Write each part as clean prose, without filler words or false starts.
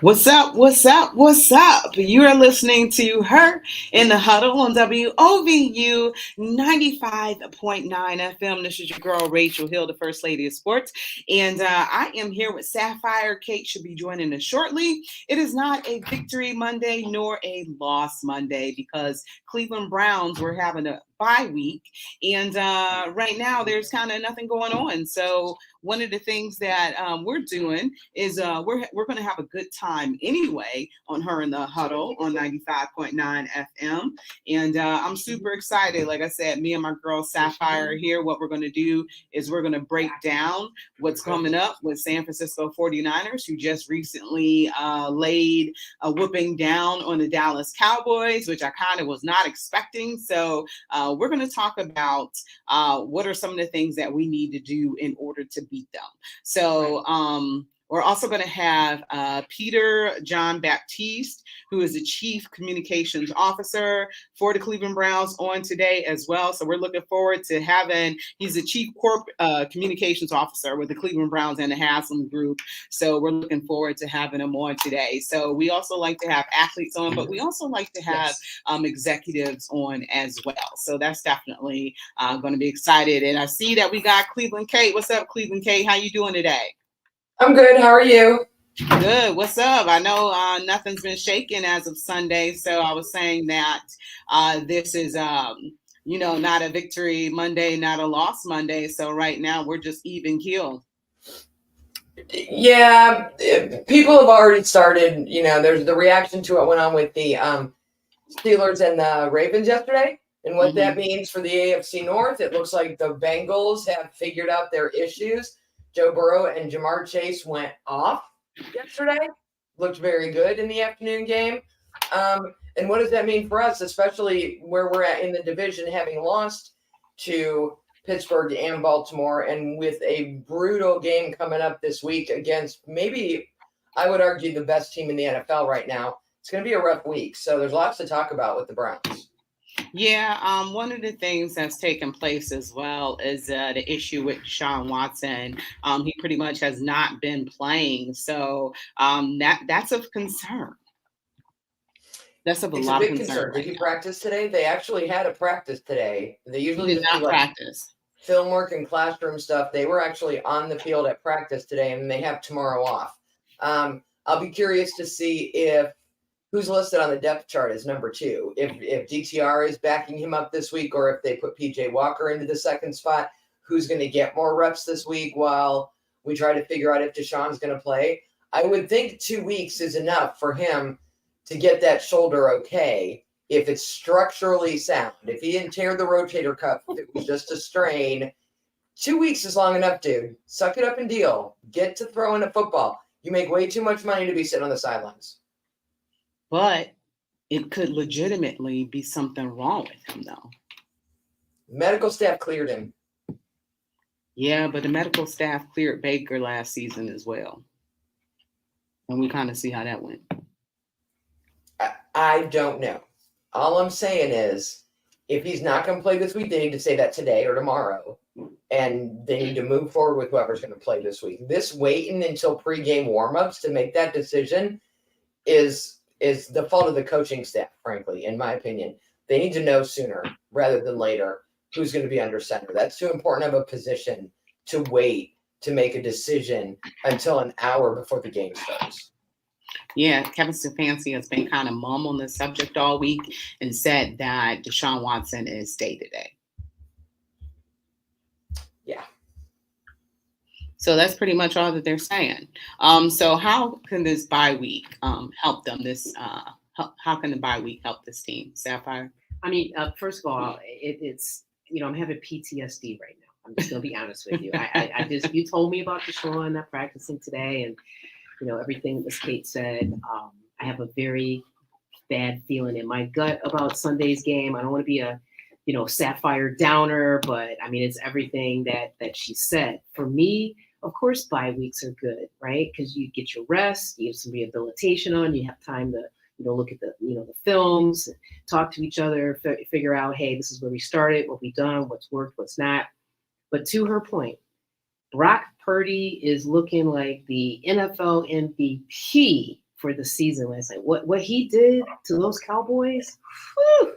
What's up? What's up? What's up? You are listening to Her in the Huddle on WOVU 95.9 FM. This is your girl, Rachel Hill, the First Lady of Sports. And I am here with Sapphire. Kate should be joining us shortly. It is not a victory Monday nor a loss Monday because Cleveland Browns were having a bye week. And right now there's kind of nothing going on. So one of the things that we're doing is we're going to have a good time anyway on Her in the Huddle on 95.9 FM. And I'm super excited. Like I said, me and my girl Sapphire are here. What we're going to do is we're going to break down what's coming up with San Francisco 49ers, who just recently laid a whooping down on the Dallas Cowboys, which I kind of was not expecting. So we're going to talk about what are some of the things that we need to do in order to beat them. So we're also going to have Peter John Baptiste, who is the Chief Communications Officer for the Cleveland Browns, on today as well. So we're looking forward to he's the Chief Communications Officer with the Cleveland Browns and the Haslam Group. So we're looking forward to having him on today. So we also like to have athletes on, but we also like to have executives on as well. So that's definitely going to be excited. And I see that we got Cleveland Kate. What's up, Cleveland Kate? How you doing today? I'm good. How are you? Good. What's up? I know nothing's been shaken as of Sunday, so I was saying that this is, not a victory Monday, not a loss Monday. So right now we're just even keel. Yeah, people have already started. There's the reaction to what went on with the Steelers and the Ravens yesterday, and what that means for the AFC North. It looks like the Bengals have figured out their issues. Joe Burrow and Jamar Chase went off yesterday. Looked very good in the afternoon game. And what does that mean for us, especially where we're at in the division, having lost to Pittsburgh and Baltimore, and with a brutal game coming up this week against maybe, I would argue, the best team in the NFL right now. It's going to be a rough week. So there's lots to talk about with the Browns. Yeah, one of the things that's taken place as well is the issue with Deshaun Watson. He pretty much has not been playing, so that's of concern. That's of a lot of concern. Did he practice today? They actually had a practice today. They usually did not practice. Film work and classroom stuff. They were actually on the field at practice today, and they have tomorrow off. I'll be curious to see if who's listed on the depth chart as number 2. If DTR is backing him up this week, or if they put PJ Walker into the second spot, who's going to get more reps this week while we try to figure out if Deshaun's going to play. I would think 2 weeks is enough for him to get that shoulder okay. If it's structurally sound, if he didn't tear the rotator cuff, if it was just a strain, 2 weeks is long enough, dude. Suck it up and deal. Get to throwing a football. You make way too much money to be sitting on the sidelines. But it could legitimately be something wrong with him, though. Medical staff cleared him. Yeah, but the medical staff cleared Baker last season as well. And we kind of see how that went. I don't know. All I'm saying is, if he's not going to play this week, they need to say that today or tomorrow. And they need to move forward with whoever's going to play this week. This waiting until pregame warmups to make that decision is the fault of the coaching staff, frankly, in my opinion. They need to know sooner rather than later who's going to be under center. That's too important of a position to wait to make a decision until an hour before the game starts. Yeah, Kevin Stefanski has been kind of mum on the subject all week and said that Deshaun Watson is day-to-day. Yeah. So that's pretty much all that they're saying. So how can this bye week help them? How can the bye week help this team, Sapphire? I mean, first of all, it's I'm having PTSD right now. I'm just gonna be honest with you. I just you told me about Deshaun not practicing today, and everything that Kate said. I have a very bad feeling in my gut about Sunday's game. I don't want to be a Sapphire downer, but I mean it's everything that she said. For me, of course, bye weeks are good, right? Because you get your rest, you have some rehabilitation on, you have time to look at the the films, talk to each other, figure out, hey, this is where we started, what we've done, what's worked, what's not. But to her point, Brock Purdy is looking like the NFL MVP for the season last night. What he did to those Cowboys, whew,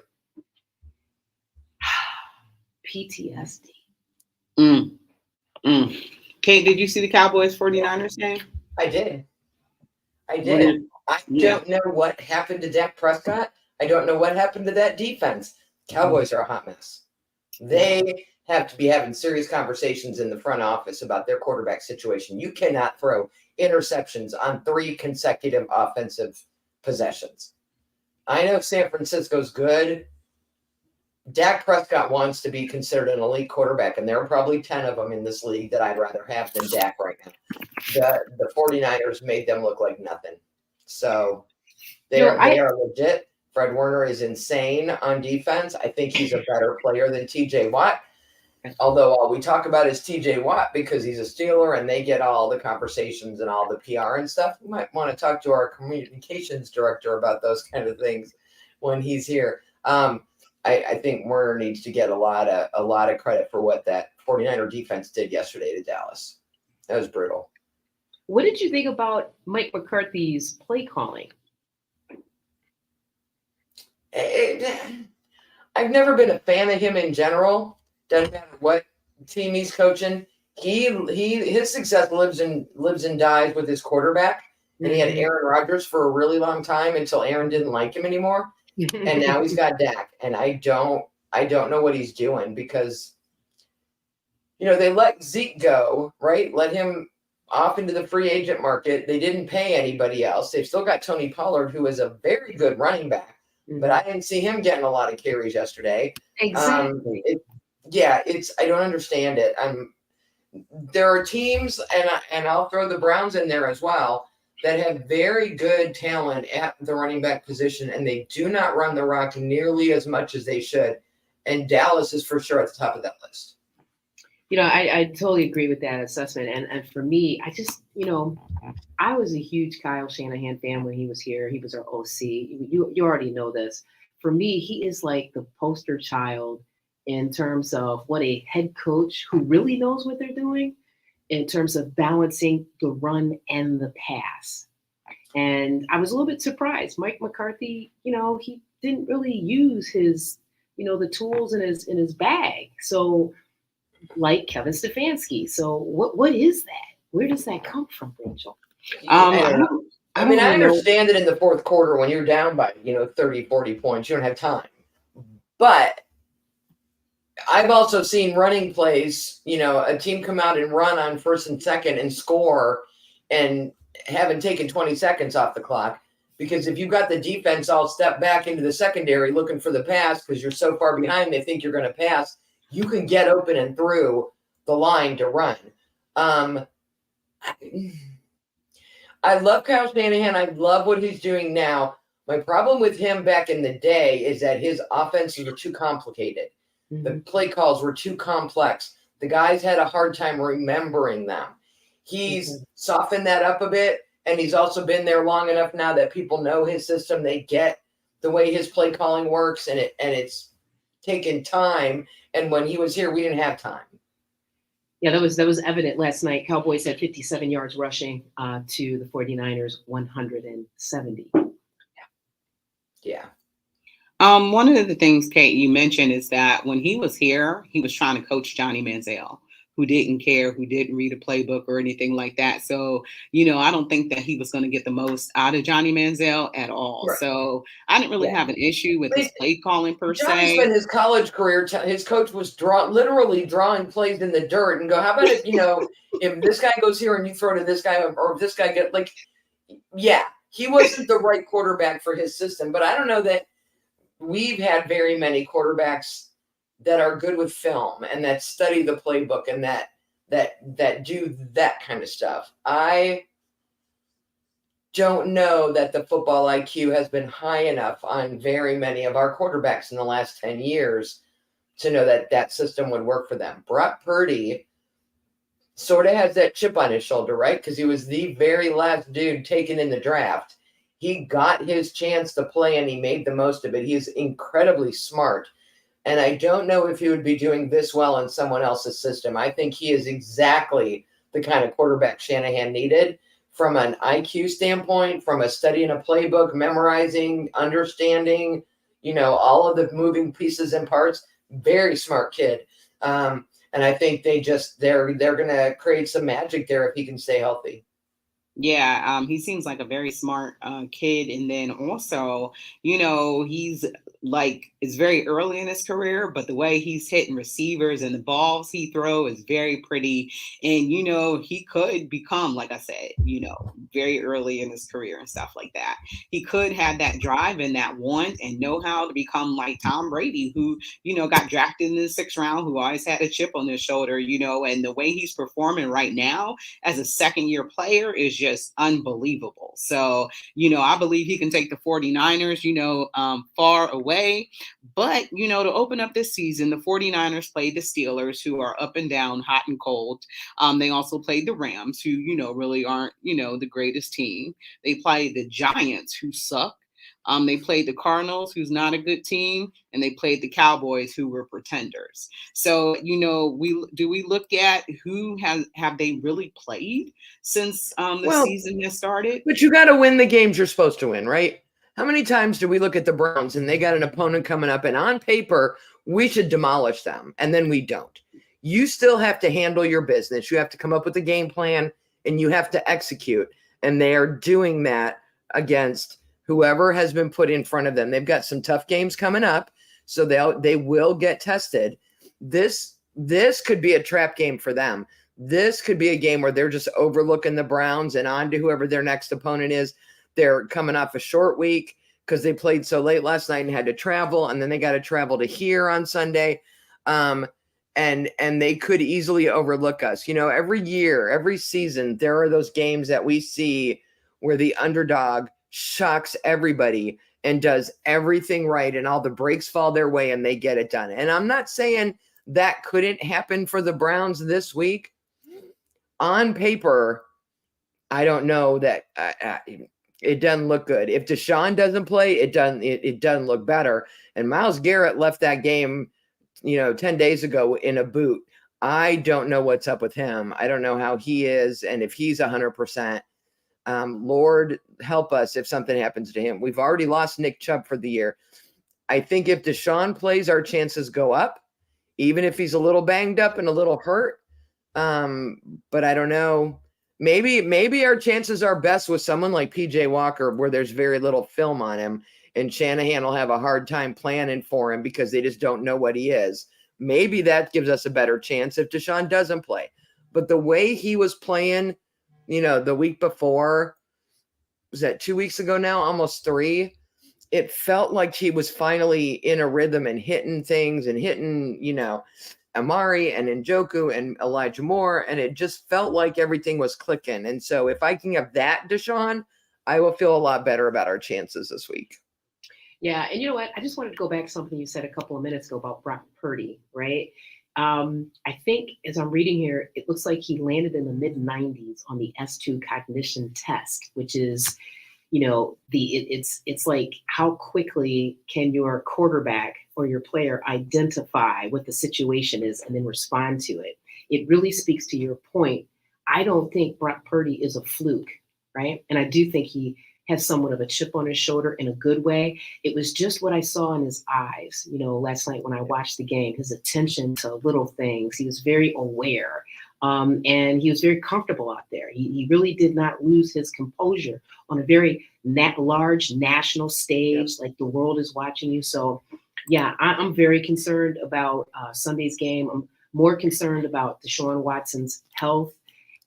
PTSD. Mm, mm. Kate, did you see the Cowboys 49ers game? I did. I What did. did- I Yeah. don't know what happened to Dak Prescott. I don't know what happened to that defense. Cowboys are a hot mess. They have to be having serious conversations in the front office about their quarterback situation. You cannot throw interceptions on 3 consecutive offensive possessions. I know San Francisco's good. Dak Prescott wants to be considered an elite quarterback, and there are probably 10 of them in this league that I'd rather have than Dak right now. The 49ers made them look like nothing. So they are legit. Fred Warner is insane on defense. I think he's a better player than TJ Watt. Although all we talk about is TJ Watt because he's a Steeler and they get all the conversations and all the PR and stuff. We might want to talk to our communications director about those kind of things when he's here. I think Warner needs to get a lot of credit for what that 49er defense did yesterday to Dallas. That was brutal. What did you think about Mike McCarthy's play calling? I've never been a fan of him in general. Doesn't matter what team he's coaching. His success lives and dies with his quarterback. And he had Aaron Rodgers for a really long time until Aaron didn't like him anymore. And now he's got Dak. And I don't know what he's doing because they let Zeke go, right? Let him off into the free agent market. They didn't pay anybody else. They've still got Tony Pollard, who is a very good running back. But I didn't see him getting a lot of carries yesterday. Exactly. I don't understand it. There are teams, and I'll throw the Browns in there as well, that have very good talent at the running back position, and they do not run the rock nearly as much as they should. And Dallas is for sure at the top of that list. I totally agree with that assessment. And for me, I just, I was a huge Kyle Shanahan fan when he was here. He was our OC. You already know this. For me, he is like the poster child in terms of what a head coach who really knows what they're doing in terms of balancing the run and the pass. And I was a little bit surprised. Mike McCarthy, he didn't really use his, the tools in his bag. So like Kevin Stefanski. So what is that? Where does that come from, Rachel? I understand that in the fourth quarter when you're down by, 30, 40 points, you don't have time. But I've also seen running plays, a team come out and run on first and second and score and haven't taken 20 seconds off the clock. Because if you've got the defense all step back into the secondary looking for the pass because you're so far behind they think you're going to pass, you can get open and through the line to run. I love Kyle Shanahan. I love what he's doing now. My problem with him back in the day is that his offenses were too complicated. The play calls were too complex. The guys had a hard time remembering them. He's softened that up a bit, and he's also been there long enough now that people know his system. They get the way his play calling works, and it's taken time. And when he was here, we didn't have time. Yeah, that was evident last night. Cowboys had 57 yards rushing to the 49ers 170. Yeah. One of the things, Kate, you mentioned is that when he was here, he was trying to coach Johnny Manziel, who didn't care, who didn't read a playbook or anything like that. So, I don't think that he was going to get the most out of Johnny Manziel at all. Right. So I didn't really have an issue with his play calling per Johnny se. spent his college career, his coach was literally drawing plays in the dirt and go, how about if, if this guy goes here and you throw to this guy, or if this guy he wasn't the right quarterback for his system. But I don't know that we've had very many quarterbacks that are good with film and that study the playbook and that do that kind of stuff. I don't know that the football IQ has been high enough on very many of our quarterbacks in the last 10 years to know that system would work for them. Brock Purdy sort of has that chip on his shoulder, right? Because he was the very last dude taken in the draft. He got his chance to play and he made the most of it. He is incredibly smart. And I don't know if he would be doing this well in someone else's system. I think he is exactly the kind of quarterback Shanahan needed from an IQ standpoint, from a studying a playbook, memorizing, understanding, all of the moving pieces and parts. Very smart kid. And I think they're going to create some magic there if he can stay healthy. Yeah, he seems like a very smart kid. And then also, he's like, it's very early in his career, but the way he's hitting receivers and the balls he throw is very pretty. And, he could become, like I said, very early in his career and stuff like that. He could have that drive and that want and know how to become like Tom Brady, who, got drafted in the 6th round, who always had a chip on his shoulder, and the way he's performing right now as a second-year player is just unbelievable. So, I believe he can take the 49ers, far away. But, to open up this season, the 49ers played the Steelers, who are up and down, hot and cold. They also played the Rams, who, really aren't, the greatest team. They played the Giants, who suck. They played the Cardinals, who's not a good team, and they played the Cowboys, who were pretenders. So, we look at who have they really played since the season has started? But you got to win the games you're supposed to win, right? How many times do we look at the Browns and they got an opponent coming up, and on paper we should demolish them, and then we don't? You still have to handle your business. You have to come up with a game plan, and you have to execute. And they are doing that against whoever has been put in front of them. They've got some tough games coming up, so they will get tested. This could be a trap game for them. This could be a game where they're just overlooking the Browns and on to whoever their next opponent is. They're coming off a short week because they played so late last night and had to travel, and then they got to travel to here on Sunday. And they could easily overlook us. Every year, every season, there are those games that we see where the underdog shocks everybody and does everything right, and all the breaks fall their way and they get it done. And I'm not saying that couldn't happen for the Browns this week. On paper, I don't know that it doesn't look good. If Deshaun doesn't play, it doesn't look better. And Myles Garrett left that game 10 days ago in a boot. I don't know what's up with him. I don't know how he is, and if he's 100%. Lord help us if something happens to him. We've already lost Nick Chubb for the year. I think if Deshaun plays, our chances go up, even if he's a little banged up and a little hurt. But I don't know. Maybe our chances are best with someone like PJ Walker, where there's very little film on him, and Shanahan will have a hard time planning for him because they just don't know what he is. Maybe that gives us a better chance if Deshaun doesn't play. But the way he was playing, the week before, was that 2 weeks ago now, almost 3, it felt like he was finally in a rhythm and hitting things and hitting, Amari and Njoku and Elijah Moore, and it just felt like everything was clicking. And so if I can have that Deshaun, I will feel a lot better about our chances this week. Yeah, and you know what? I just wanted to go back to something you said a couple of minutes ago about Brock Purdy, right? I think as I'm reading here, it looks like he landed in the mid-90s on the S2 cognition test, which is, it's like how quickly can your quarterback or your player identify what the situation is and then respond to it. It really speaks to your point. I don't think Brock Purdy is a fluke, right? And I do think he has somewhat of a chip on his shoulder in a good way. It was just what I saw in his eyes, last night when I watched the game, his attention to little things. He was very aware, and he was very comfortable out there. He really did not lose his composure on a very large national stage, like the world is watching you. So, yeah, I'm very concerned about Sunday's game. I'm more concerned about Deshaun Watson's health,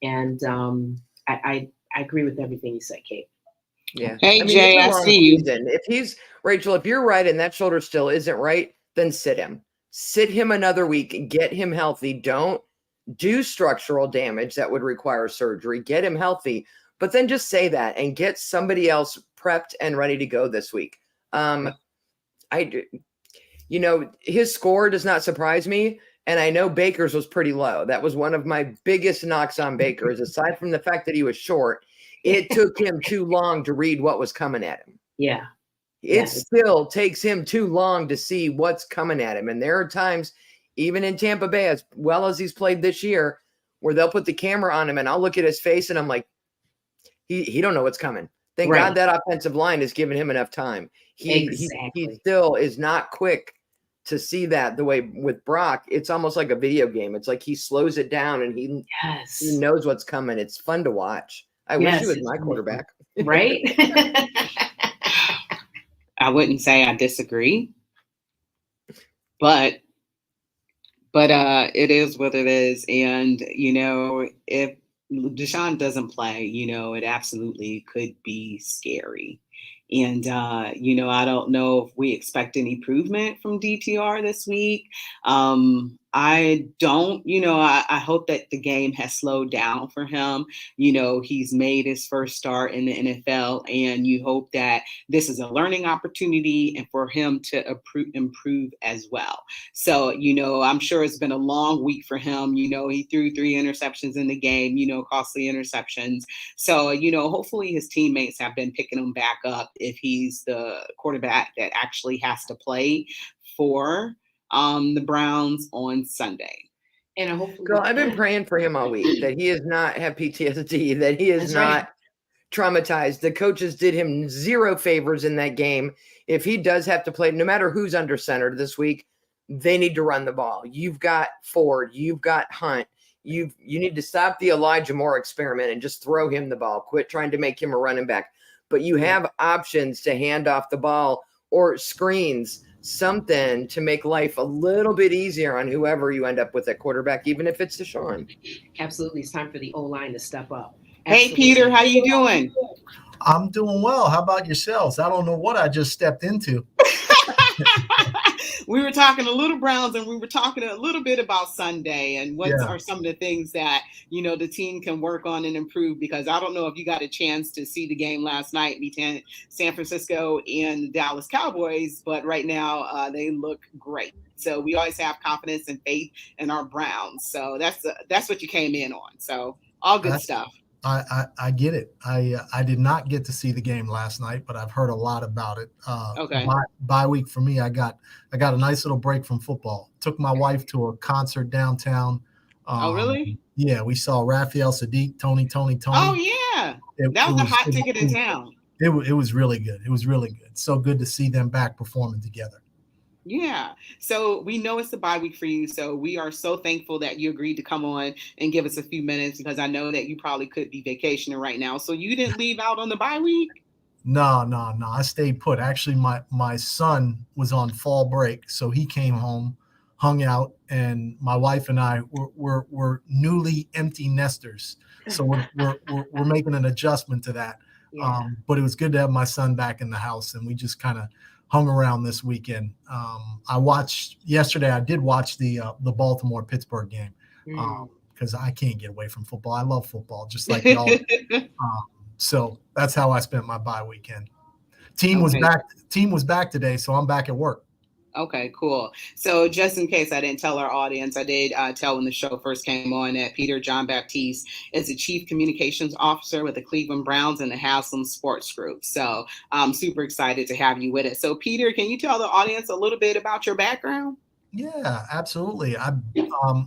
and I agree with everything you said, Kate. Yeah. Hey, Jay, I see you. Rachel, if you're right and that shoulder still isn't right, then sit him. Sit him another week. Get him healthy. Don't do structural damage that would require surgery. Get him healthy. But then just say that and get somebody else prepped and ready to go this week. His score does not surprise me. And I know Baker's was pretty low. That was one of my biggest knocks on Baker, is aside from the fact that he was short, it took him too long to read what was coming at him. Yeah. It still takes him too long to see what's coming at him. And there are times, even in Tampa Bay, as well as he's played this year, where they'll put the camera on him and I'll look at his face and I'm like, he don't know what's coming. Thank God that offensive line has given him enough time. He still is not quick to see that. The way with Brock, it's almost like a video game. It's like he slows it down and he knows what's coming. It's fun to watch. I wish he was my quarterback. Right? I wouldn't say I disagree, but it is what it is. And, if Deshaun doesn't play, it absolutely could be scary. And, I don't know if we expect any improvement from DTR this week. I don't, I hope that the game has slowed down for him. He's made his first start in the NFL, and you hope that this is a learning opportunity and for him to improve as well. So, I'm sure it's been a long week for him. He threw 3 interceptions in the game, costly interceptions. So, hopefully his teammates have been picking him back up if he's the quarterback that actually has to play for the Browns on Sunday. And I hope I've been praying for him all week that he does not have PTSD, that he is not traumatized. The coaches did him 0 favors in that game. If he does have to play, no matter who's under center this week, they need to run the ball. You've got Ford, you've got Hunt. You need to stop the Elijah Moore experiment and just throw him the ball. Quit trying to make him a running back. But you have options to hand off the ball or screens, something to make life a little bit easier on whoever you end up with at quarterback, even if it's Deshaun. Absolutely. It's time for the O-line to step up. Absolutely. Hey, Peter, how you doing? I'm doing well. How about yourselves? I don't know what I just stepped into. We were talking a little Browns, and we were talking a little bit about Sunday and what are some of the things that, the team can work on and improve, because I don't know if you got a chance to see the game last night between San Francisco and the Dallas Cowboys, but right now they look great. So we always have confidence and faith in our Browns. So that's what you came in on. So all good stuff. I get it. I did not get to see the game last night, but I've heard a lot about it. Okay. Bye week for me, I got a nice little break from football. Took my wife to a concert downtown. Oh, really? Yeah, we saw Raphael Sadiq, Tony. Oh, yeah. That was a hot ticket in town. It was really good. It was really good. So good to see them back performing together. Yeah. So we know it's a bye week for you. So we are so thankful that you agreed to come on and give us a few minutes, because I know that you probably could be vacationing right now. So you didn't leave out on the bye week? No. I stayed put. Actually, my son was on fall break, so he came home, hung out, and my wife and I were newly empty nesters. So we're making an adjustment to that. Yeah. But it was good to have my son back in the house, and we just kind of hung around this weekend. I did watch the Baltimore-Pittsburgh game because I can't get away from football. I love football, just like y'all. So that's how I spent my bye weekend. Team was back today, so I'm back at work. Okay, cool. So just in case I didn't tell our audience, I did tell when the show first came on that Peter John Baptiste is the Chief Communications Officer with the Cleveland Browns and the Haslam Sports Group. So I'm super excited to have you with us. So Peter, can you tell the audience a little bit about your background? Yeah, absolutely. I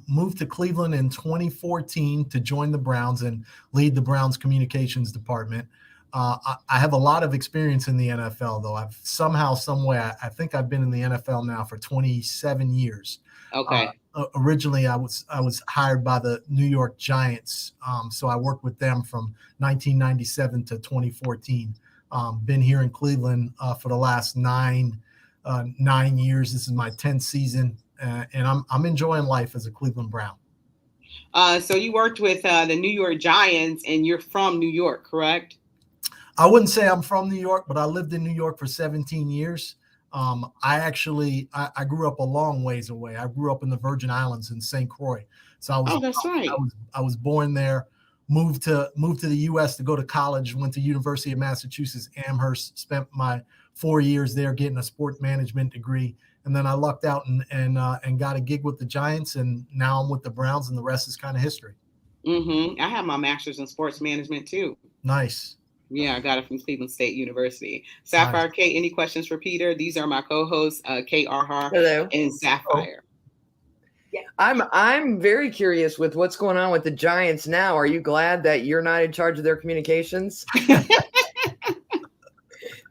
moved to Cleveland in 2014 to join the Browns and lead the Browns communications department. I have a lot of experience in the NFL, though. I've somehow, some way, I think I've been in the NFL now for 27 years. Okay. Originally, I was hired by the New York Giants, so I worked with them from 1997 to 2014. Been here in Cleveland for the last 9 years. This is my 10th season, and I'm enjoying life as a Cleveland Brown. So you worked with the New York Giants, and you're from New York, correct? I wouldn't say I'm from New York, but I lived in New York for 17 years. I grew up a long ways away. I grew up in the Virgin Islands in St. Croix. So that's right. I was born there, moved to the U.S. to go to college, went to University of Massachusetts, Amherst, spent my 4 years there getting a sport management degree. And then I lucked out and got a gig with the Giants, and now I'm with the Browns, and the rest is kind of history. I have my master's in sports management too. Nice. Yeah, I got it from Cleveland State University. Sapphire Kate, any questions for Peter? These are my co-hosts, Kate Arhar Hello. and Sapphire. I'm very curious with what's going on with the Giants now. Are you glad that you're not in charge of their communications?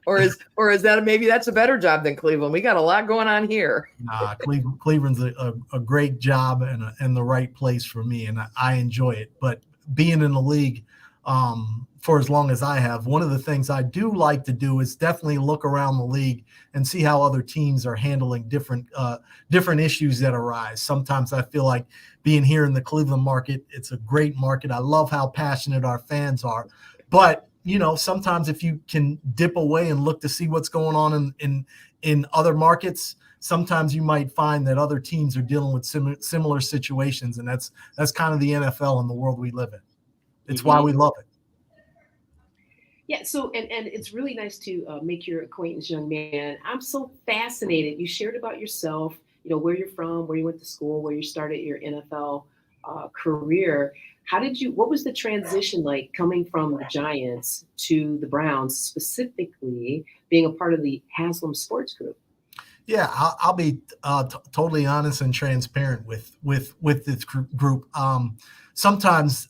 Or is that maybe that's a better job than Cleveland? We got a lot going on here. Nah, Cleveland's a great job and the right place for me, and I enjoy it. But being in the league for as long as I have, one of the things I do like to do is definitely look around the league and see how other teams are handling different issues that arise. Sometimes I feel like being here in the Cleveland market, it's a great market. I love how passionate our fans are, but sometimes if you can dip away and look to see what's going on in other markets, sometimes you might find that other teams are dealing with similar situations, and that's kind of the NFL and the world we live in. It's why we love it. Yeah, so and it's really nice to make your acquaintance, young man. I'm so fascinated. You shared about yourself, where you're from, where you went to school, where you started your NFL career. What was the transition like coming from the Giants to the Browns, specifically being a part of the Haslam Sports Group? Yeah, I'll be totally honest and transparent with this group. Sometimes,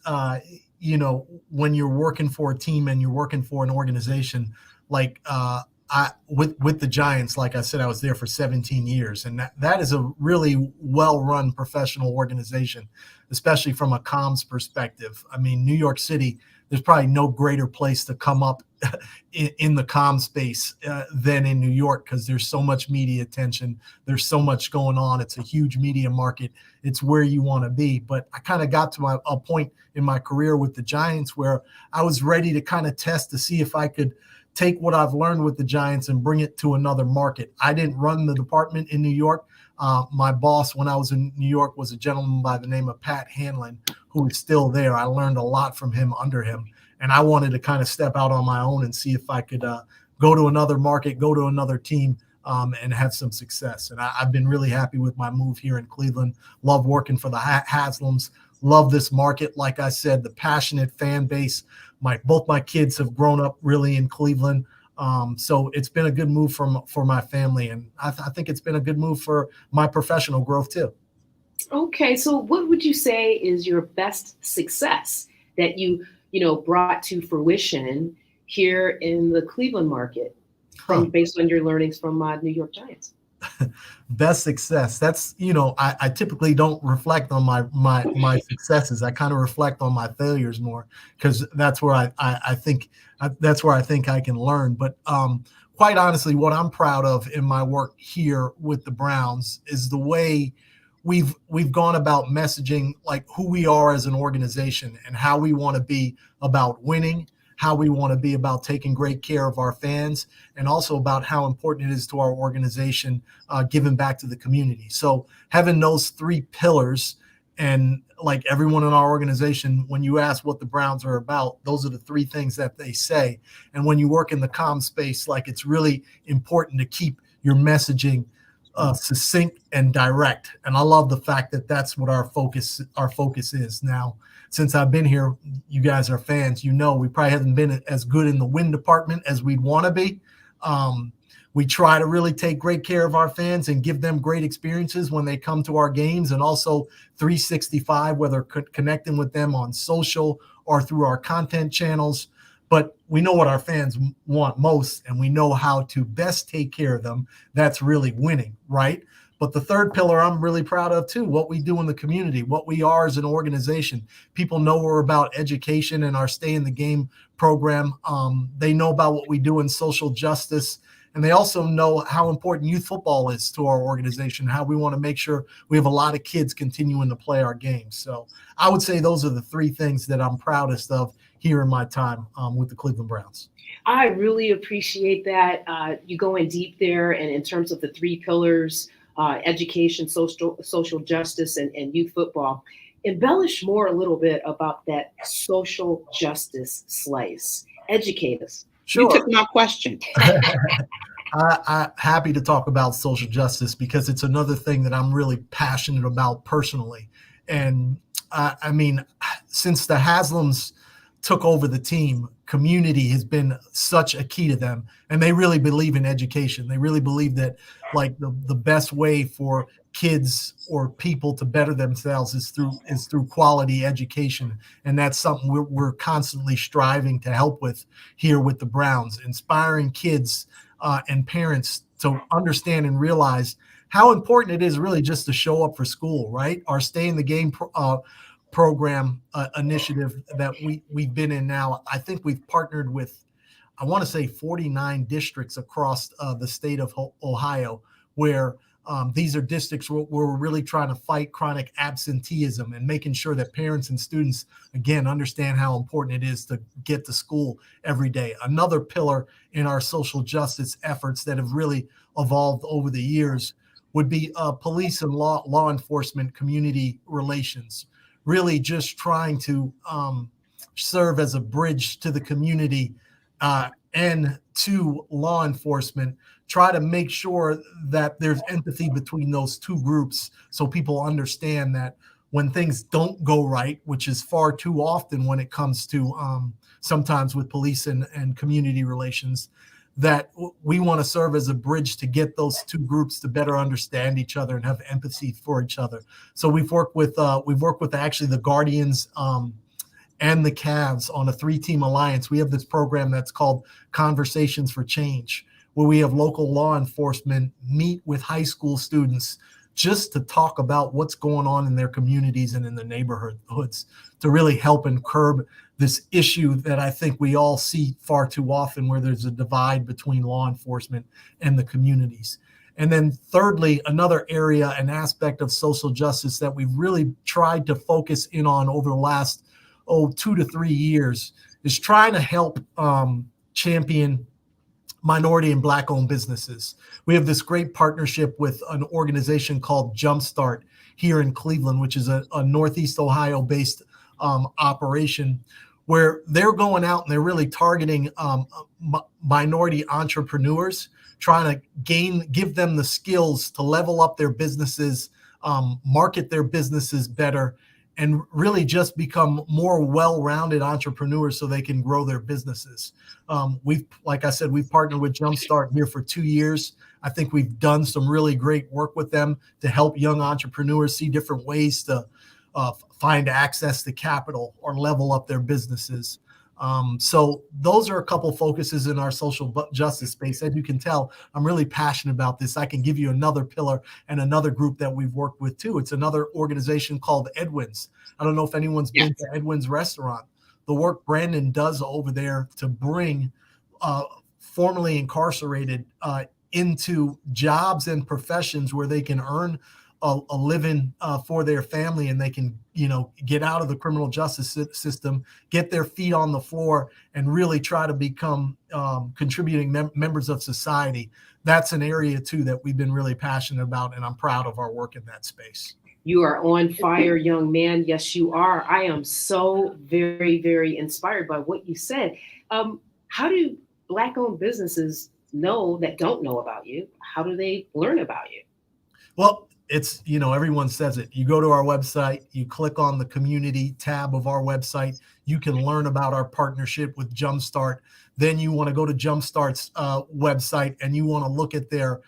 when you're working for a team and you're working for an organization, like with the Giants, like I said, I was there for 17 years, and that is a really well-run professional organization, especially from a comms perspective. I mean, New York City, there's probably no greater place to come up in the comm space than in New York, because there's so much media attention. There's so much going on. It's a huge media market. It's where you want to be. But I kind of got to a point in my career with the Giants where I was ready to kind of test to see if I could take what I've learned with the Giants and bring it to another market. I didn't run the department in New York. My boss when I was in New York was a gentleman by the name of Pat Hanlon, who is still there. I learned a lot from him under him. And I wanted to kind of step out on my own and see if I could go to another market, go to another team, and have some success. And I've been really happy with my move here in Cleveland. Love working for the Haslams. Love this market. Like I said, the passionate fan base. Both my kids have grown up really in Cleveland. So it's been a good move for my family. And I think it's been a good move for my professional growth too. Okay. So what would you say is your best success that you brought to fruition here in the Cleveland market based on your learnings from New York Giants? Best success. That's, I typically don't reflect on my successes. I kind of reflect on my failures more, because that's where I think I can learn. But quite honestly, what I'm proud of in my work here with the Browns is the way we've gone about messaging, like who we are as an organization and how we want to be about winning, how we want to be about taking great care of our fans, and also about how important it is to our organization giving back to the community. So having those three pillars, and like everyone in our organization, when you ask what the Browns are about, those are the three things that they say. And when you work in the comm space, like it's really important to keep your messaging succinct and direct. And I love the fact that that's what our focus is now. Since I've been here, you guys are fans, we probably haven't been as good in the win department as we'd want to be. We try to really take great care of our fans and give them great experiences when they come to our games, and also 365, whether connecting with them on social or through our content channels. But we know what our fans want most, and we know how to best take care of them. That's really winning, right? But the third pillar I'm really proud of too, what we do in the community, what we are as an organization. People know we're about education and our Stay in the Game program. They know about what we do in social justice. And they also know how important youth football is to our organization, how we want to make sure we have a lot of kids continuing to play our games. So I would say those are the three things that I'm proudest of here in my time with the Cleveland Browns. I really appreciate that. You go in deep there, and in terms of the three pillars, education, social justice, and youth football. Embellish more a little bit about that social justice slice. Educate us. Sure. You took my question. I'm happy to talk about social justice because it's another thing that I'm really passionate about personally. And I mean, since the Haslams took over the team, community has been such a key to them. And they really believe in education. They really believe that like the best way for kids or people to better themselves is through quality education. And that's something we're constantly striving to help with here with the Browns, inspiring kids and parents to understand and realize how important it is really just to show up for school, right? Our Stay in the Game program initiative that we've been in now. I think we've partnered with, I want to say 49 districts across the state of Ohio, where these are districts where we're really trying to fight chronic absenteeism and making sure that parents and students, again, understand how important it is to get to school every day. Another pillar in our social justice efforts that have really evolved over the years would be police and law enforcement community relations, really just trying to serve as a bridge to the community and to law enforcement, try to make sure that there's empathy between those two groups so people understand that when things don't go right, which is far too often when it comes to sometimes with police and community relations, that we want to serve as a bridge to get those two groups to better understand each other and have empathy for each other. So we've worked with actually the Guardians and the Cavs on a 3-team alliance. We have this program that's called Conversations for Change, where we have local law enforcement meet with high school students just to talk about what's going on in their communities and in the neighborhoods to really help and curb this issue that I think we all see far too often, where there's a divide between law enforcement and the communities. And then thirdly, another area, an aspect of social justice that we've really tried to focus in on over the last 2 to 3 years is trying to help champion minority and Black-owned businesses. We have this great partnership with an organization called Jumpstart here in Cleveland, which is a Northeast Ohio-based operation, where they're going out and they're really targeting minority entrepreneurs, trying to give them the skills to level up their businesses, market their businesses better, and really just become more well-rounded entrepreneurs so they can grow their businesses. Like I said, we've partnered with Jumpstart here for 2 years. I think we've done some really great work with them to help young entrepreneurs see different ways to find access to capital or level up their businesses. So those are a couple focuses in our social justice space. As you can tell, I'm really passionate about this. I can give you another pillar and another group that we've worked with too. It's another organization called Edwin's. I don't know if anyone's been to Edwin's restaurant. The work Brandon does over there to bring formerly incarcerated into jobs and professions where they can earn a living for their family, and they can, get out of the criminal justice system, get their feet on the floor, and really try to become contributing members of society. That's an area too that we've been really passionate about, and I'm proud of our work in that space. You are on fire, young man. Yes, you are. I am so very, very inspired by what you said. How do Black-owned businesses know that don't know about you? How do they learn about you? Well, it's, everyone says it. You go to our website, you click on the community tab of our website, you can learn about our partnership with Jumpstart. Then you want to go to Jumpstart's website and you want to look at their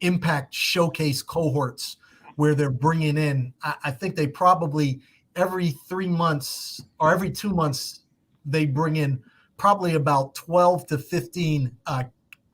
impact showcase cohorts, where they're bringing in, I think they probably every 3 months or every 2 months, they bring in probably about 12 to 15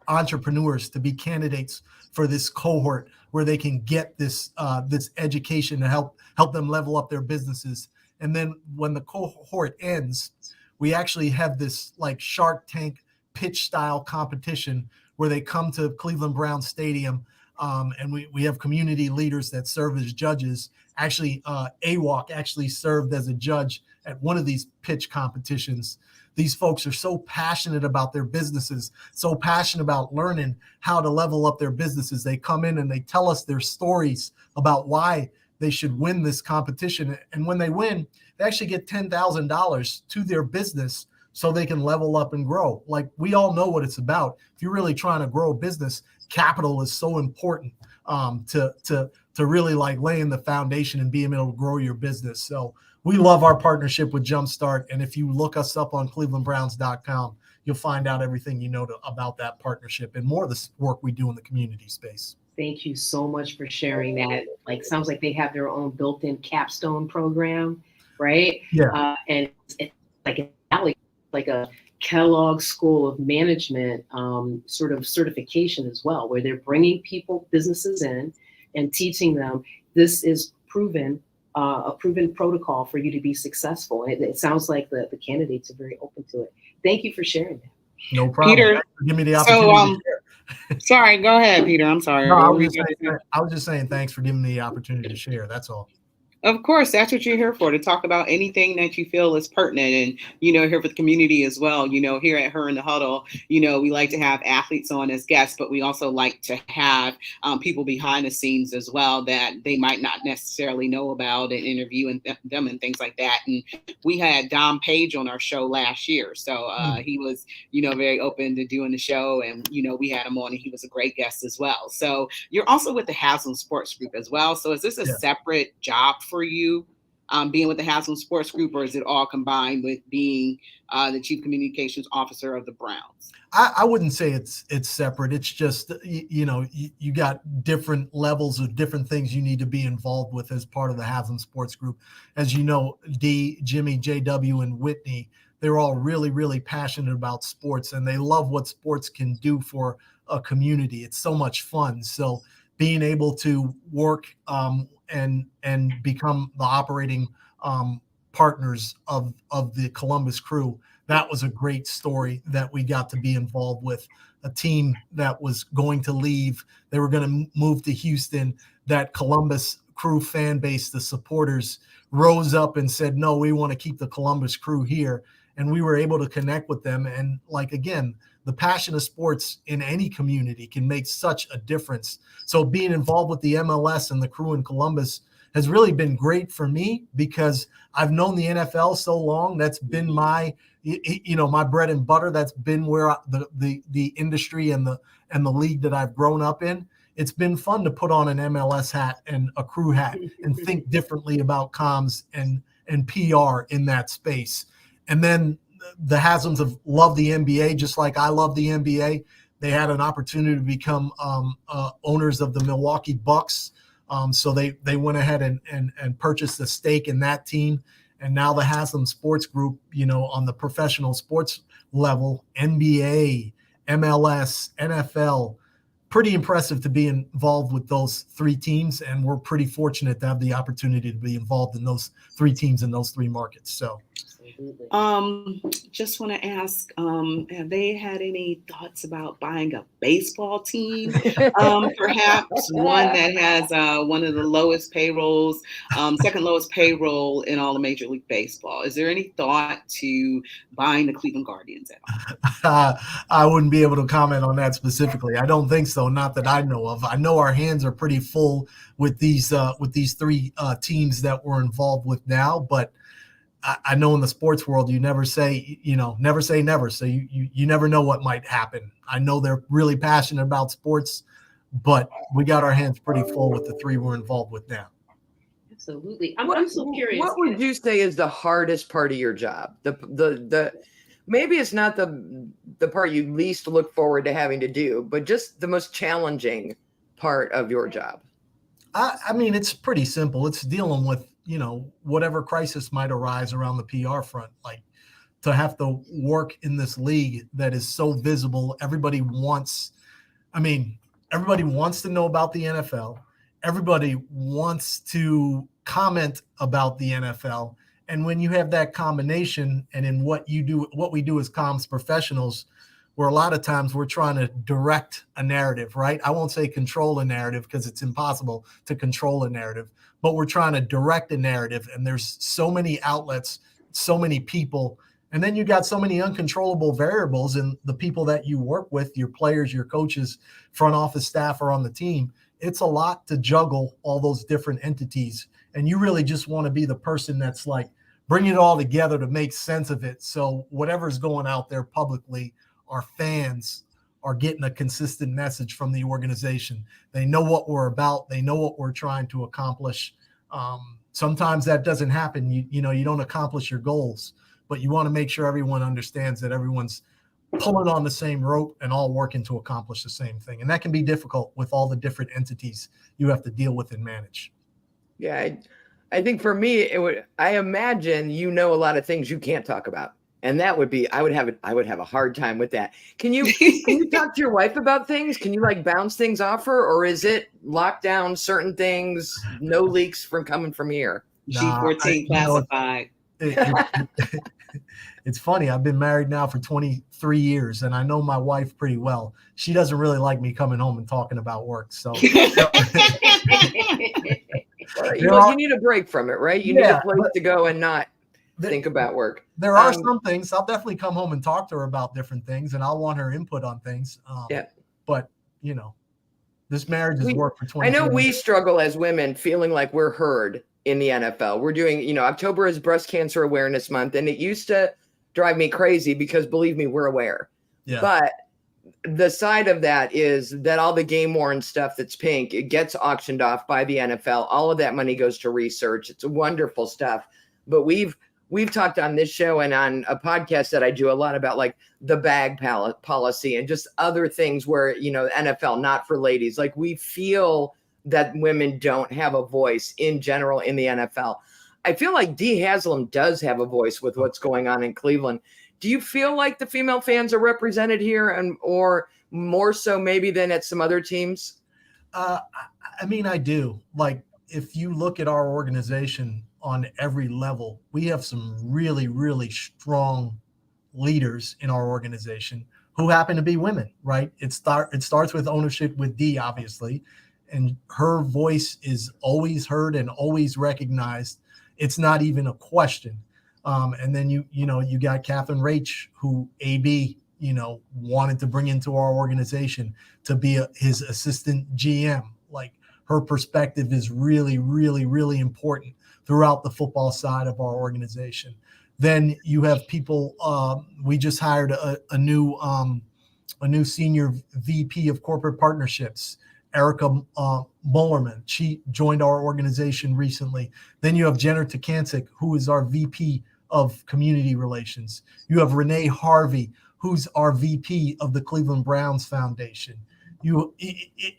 entrepreneurs to be candidates for this cohort, where they can get this this education to help them level up their businesses. And then when the cohort ends, we actually have this like Shark Tank pitch style competition where they come to Cleveland Browns Stadium, and we have community leaders that serve as judges. Actually, AWOC actually served as a judge at one of these pitch competitions. These folks are so passionate about their businesses, so passionate about learning how to level up their businesses. They come in and they tell us their stories about why they should win this competition. And when they win, they actually get $10,000 to their business so they can level up and grow. Like, we all know what it's about. If you're really trying to grow a business, capital is so important to really like laying the foundation and being able to grow your business. So we love our partnership with Jumpstart. And if you look us up on clevelandbrowns.com, you'll find out everything you know about that partnership and more of the work we do in the community space. Thank you so much for sharing that. Like, sounds like they have their own built-in capstone program, right? Yeah. And it's like a Kellogg School of Management sort of certification as well, where they're bringing businesses in and teaching them this is a proven protocol for you to be successful. It sounds like the candidates are very open to it. Thank you for sharing that. No problem. Peter, give me the opportunity to share. Sorry, go ahead, Peter. I'm sorry. No, I was just saying thanks for giving me the opportunity to share. That's all. Of course, that's what you're here for, to talk about anything that you feel is pertinent and, here for the community as well. Here at Her in the Huddle, we like to have athletes on as guests, but we also like to have people behind the scenes as well that they might not necessarily know about and interviewing them and things like that. And we had Dom Page on our show last year. So he was, very open to doing the show, and, we had him on and he was a great guest as well. So you're also with the Haslam Sports Group as well. So is this a separate job for you, being with the Haslam Sports Group, or is it all combined with being the Chief Communications Officer of the Browns? I wouldn't say it's separate. It's just, you got different levels of different things you need to be involved with as part of the Haslam Sports Group. As you know, D, Jimmy, JW, and Whitney, they're all really, really passionate about sports, and they love what sports can do for a community. It's so much fun. So being able to work and become the operating partners of the Columbus Crew, that was a great story that we got to be involved with. A team that was going to leave, they were going to move to Houston. That Columbus Crew fan base, the supporters, rose up and said, no, we want to keep the Columbus Crew here. And we were able to connect with them. And again, the passion of sports in any community can make such a difference. So being involved with the MLS and the Crew in Columbus has really been great for me, because I've known the NFL so long. That's been my bread and butter. That's been where the industry and the league that I've grown up in. It's been fun to put on an MLS hat and a Crew hat and think differently about comms and PR in that space. And then the Haslams have loved the NBA just like I love the NBA. They had an opportunity to become owners of the Milwaukee Bucks. So they went ahead and purchased a stake in that team. And now the Haslam Sports Group, on the professional sports level, NBA, MLS, NFL, pretty impressive to be involved with those three teams. And we're pretty fortunate to have the opportunity to be involved in those three teams in those three markets. So. Just want to ask, have they had any thoughts about buying a baseball team? Perhaps one that has one of the lowest payrolls, second lowest payroll in all of Major League Baseball. Is there any thought to buying the Cleveland Guardians at all? I wouldn't be able to comment on that specifically. I don't think so. Not that I know of. I know our hands are pretty full with these three teams that we're involved with now, but I know in the sports world, you never say never. So you never know what might happen. I know they're really passionate about sports, but we got our hands pretty full with the three we're involved with now. Absolutely. I'm so curious. What would you say is the hardest part of your job? The maybe it's not the part you least look forward to having to do, but just the most challenging part of your job. I mean, it's pretty simple. It's dealing with, whatever crisis might arise around the PR front, like to have to work in this league that is so visible. Everybody wants to know about the NFL. Everybody wants to comment about the NFL. And when you have that combination, and in what we do as comms professionals, where a lot of times we're trying to direct a narrative, right? I won't say control a narrative, because it's impossible to control a narrative, but we're trying to direct a narrative. And there's so many outlets, so many people, and then you got so many uncontrollable variables in the people that you work with, your players, your coaches, front office staff are on the team. It's a lot to juggle all those different entities. And you really just want to be the person that's like, bring it all together to make sense of it. So whatever's going out there publicly, our fans are getting a consistent message from the organization. They know what we're about. They know what we're trying to accomplish. sometimes that doesn't happen. You know, you don't accomplish your goals, but you want to make sure everyone understands that everyone's pulling on the same rope and all working to accomplish the same thing. And that can be difficult with all the different entities you have to deal with and manage. Yeah, I think for me, I imagine a lot of things you can't talk about. And that would be, I would have a hard time with that. Can you talk to your wife about things? Can you like bounce things off her, or is it lock down certain things, no leaks from coming from here? G14 classified. It's funny. I've been married now for 23 years, and I know my wife pretty well. She doesn't really like me coming home and talking about work. So you need a break from it, right? You need a place to go and not think about work. There are some things. I'll definitely come home and talk to her about different things, and I'll want her input on things. But, you know, this marriage has worked for 20 years. I know we struggle as women feeling like we're heard in the NFL. We're doing, October is Breast Cancer Awareness Month, and it used to drive me crazy because, believe me, we're aware. Yeah. But the side of that is that all the game worn stuff that's pink, it gets auctioned off by the NFL. All of that money goes to research. It's wonderful stuff. But we've talked on this show and on a podcast that I do a lot about like the bag policy and just other things where, NFL, not for ladies. Like we feel that women don't have a voice in general in the NFL. I feel like Dee Haslam does have a voice with what's going on in Cleveland. Do you feel like the female fans are represented here or more so maybe than at some other teams? I mean, I do. Like if you look at our organization on every level, we have some really, really strong leaders in our organization who happen to be women, right? It starts with ownership with Dee, obviously, and her voice is always heard and always recognized. It's not even a question. And then you got Catherine Rach, who AB, wanted to bring into our organization to be his assistant GM. Like her perspective is really, really, really important throughout the football side of our organization. Then you have people. We just hired a new senior VP of corporate partnerships, Erica Bullerman. She joined our organization recently. Then you have Jenner Takancic, who is our VP of community relations. You have Renee Harvey, who's our VP of the Cleveland Browns Foundation.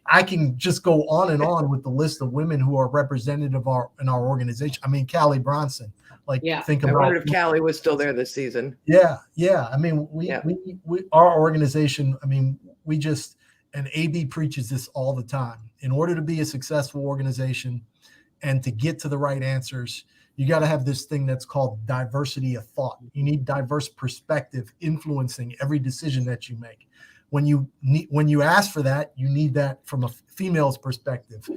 I can just go on and on with the list of women who are representative in our organization. I mean, Callie Bronson. Think about. I wondered if Callie was still there this season. Yeah. I mean, we our organization. I mean, and AB preaches this all the time. In order to be a successful organization and to get to the right answers, you got to have this thing that's called diversity of thought. You need diverse perspective influencing every decision that you make. When you ask for that, you need that from a female's perspective.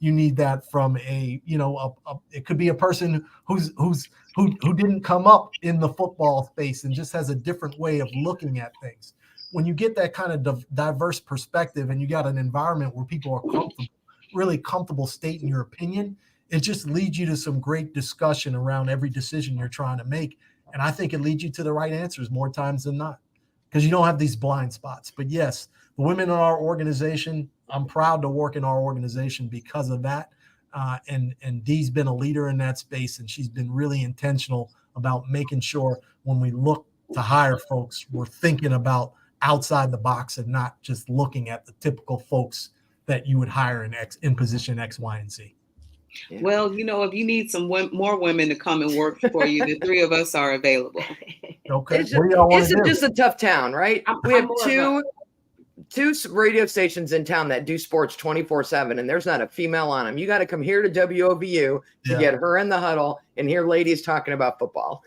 You need that from it could be a person who didn't come up in the football space and just has a different way of looking at things. When you get that kind of diverse perspective and you got an environment where people are really comfortable stating your opinion, it just leads you to some great discussion around every decision you're trying to make. And I think it leads you to the right answers more times than not, because you don't have these blind spots. But yes, the women in our organization, I'm proud to work in our organization because of that. And Dee's been a leader in that space, and she's been really intentional about making sure when we look to hire folks, we're thinking about outside the box and not just looking at the typical folks that you would hire in position X, Y, and Z. Yeah. Well, if you need some more women to come and work for you, the three of us are available. Okay. It's just a tough town, right? We have two radio stations in town that do sports 24/7, and there's not a female on them. You got to come here to WOVU to get her in the huddle and hear ladies talking about football.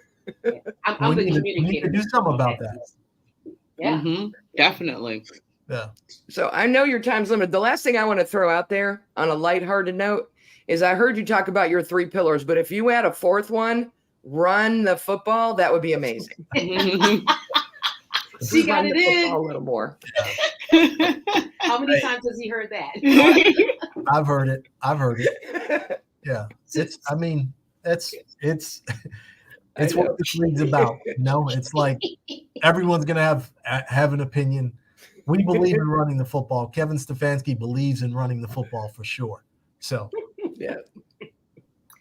I'm the communicator. We need to do something about that. Yeah, definitely. Yeah. So I know your time's limited. The last thing I want to throw out there on a lighthearted note is I heard you talk about your 3 pillars, but if you add a 4th one, run the football, that would be amazing. She got it in a little more. How many times has he heard that? I've heard it. Yeah. It's what this league's about. It's like everyone's going to have an opinion. We believe in running the football. Kevin Stefanski believes in running the football for sure. So, yeah.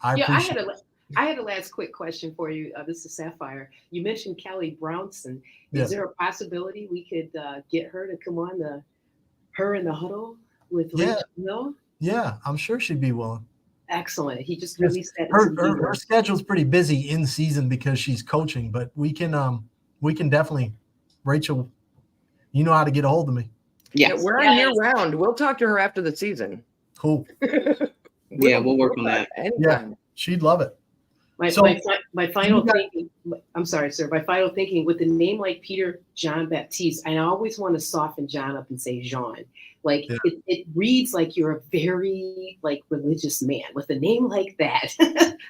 I Yeah, appreciate I had a last quick question for you. This is Sapphire. You mentioned Kelly Brownson. Yeah. Is there a possibility we could get her to come on her in the huddle with Yeah. Rachel Hill? Yeah, I'm sure she'd be willing. Excellent. He just Yes. released that. Her schedule's pretty busy in season because she's coaching, but we can definitely, Rachel, you know how to get a hold of me. Yeah, Yes. we're on year round. We'll talk to her after the season. Cool. We'll work on that. Anytime. She'd love it. My final thinking. I'm sorry, sir. My final thinking with a name like Peter John Baptiste, I always want to soften John up and say Jean. Like it reads like you're a very like religious man with a name like that.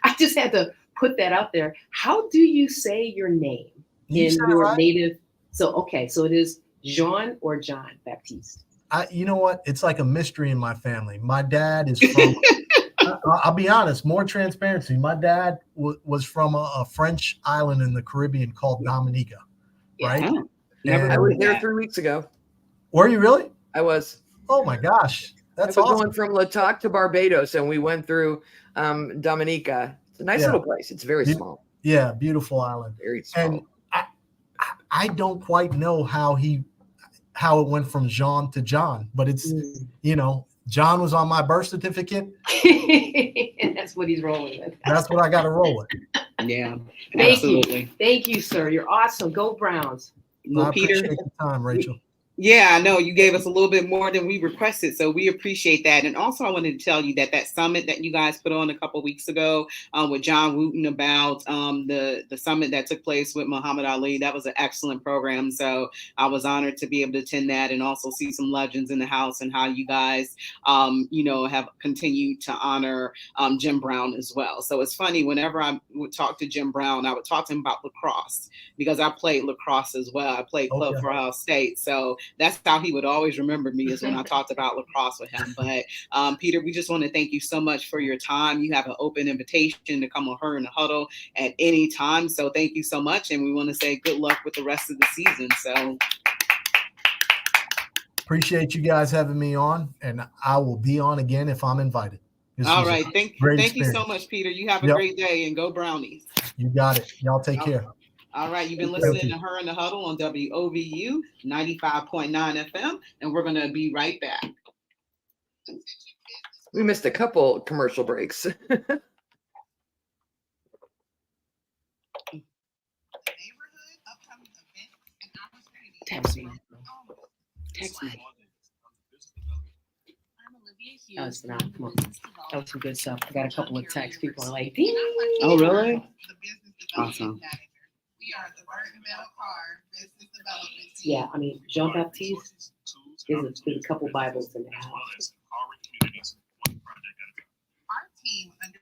I just had to put that out there. How do you say your name in your native? So it is Jean or John Baptiste. You know what? It's like a mystery in my family. My dad is from. I'll be honest. More transparency. My dad was from a French island in the Caribbean called Dominica. Right? Oh, I was there 3 weeks ago. Were you really? I was. Oh my gosh, that's I was awesome. going from La Toc to Barbados, and we went through Dominica. It's a nice little place. It's very small. Yeah, beautiful island. Very small. And I don't quite know how it went from Jean to John, but it's John was on my birth certificate. And that's what he's rolling with. That's what I got to roll with. Yeah, absolutely. Thank you, sir. You're awesome. Go Browns. Well, I Peter, appreciate the time, Rachel. Yeah, I know you gave us a little bit more than we requested, so we appreciate that. And also, I wanted to tell you that summit that you guys put on a couple of weeks ago with John Wooten about the summit that took place with Muhammad Ali, that was an excellent program. So I was honored to be able to attend that and also see some legends in the house and how you guys, have continued to honor Jim Brown as well. So it's funny, whenever I would talk to Jim Brown, I would talk to him about lacrosse because I played lacrosse as well. I played club for Ohio State. So that's how he would always remember me, is when I talked about lacrosse with him. But Peter, we just want to thank you so much for your time. You have an open invitation to come on Her in the Huddle at any time. So thank you so much. And we want to say good luck with the rest of the season. So appreciate you guys having me on, and I will be on again if I'm invited. All right. Thank you so much, Peter. You have a great day, and go Brownies. You got it. Y'all take care. All right, you've been listening to Her in the Huddle on WOVU 95.9 FM, and we're going to be right back. We missed a couple commercial breaks. Text me. That was phenomenal. Come on. That was some good stuff. I got a couple of texts. People are like, ding. Oh, really? Awesome. We are the Burton Bell Carr Business Development Team. Yeah, I mean, Jean Baptiste, there's a couple Bibles in the house. Our team under